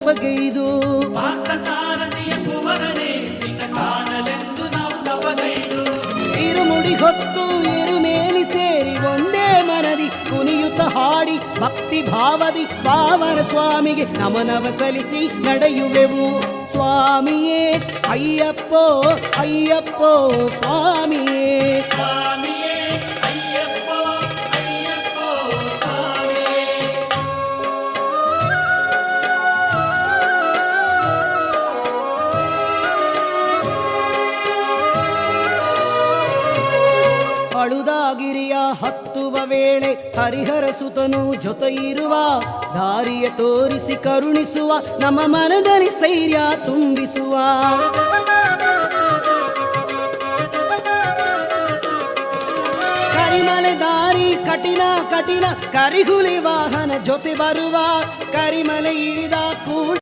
ಬಗೆದು ಪಾರ್ಥಸಾರಥಿಯ ಕುವರನೇ ನಿನ್ನ ಕಾಣಲೆಂದು ನಾವು ತಪಗೈದು ಇರುಮುಡಿ ಹೊತ್ತು ಇರುಮೇಲಿ ಸೇರಿ ಒಂದೇ ಮನದಿ ಕುಣಿಯುತ್ತ ಹಾಡಿ ಭಕ್ತಿ ಭಾವದಿ ಪಾವನ ಸ್ವಾಮಿಗೆ ನಮನವ ಸಲ್ಲಿಸಿ ನಡೆಯುವೆವು. ಸ್ವಾಮಿಯೇ ಅಯ್ಯಪ್ಪೋ ಅಯ್ಯಪ್ಪೋ ಸ್ವಾಮಿಯೇ ಸ್ವಾಮಿಯೇ ಅಯ್ಯಪ್ಪೋ ಅಯ್ಯಪ್ಪೋ ಸ್ವಾಮಿಯೇ. ಅಳುದಾಗಿರಿಯ ಹತ್ತುವ ವೇಳೆ ಹರಿಹರ ಸುತನು ಜೊತೆ ಇರುವ ದಾರಿಯ ತೋರಿಸಿ ಕರುಣಿಸುವ ನಮ್ಮ ಮನದಲ್ಲಿ ಸ್ಥೈರ್ಯ ತುಂಬಿಸುವ. ಕರಿಮಲೆ ದಾರಿ ಕಠಿಣ ಕಠಿಣ ಕರಿಹುಲಿ ವಾಹನ ಜೊತೆ ಬರುವ ಕರಿಮಲೆ ಇಳಿದ ಕೂಡ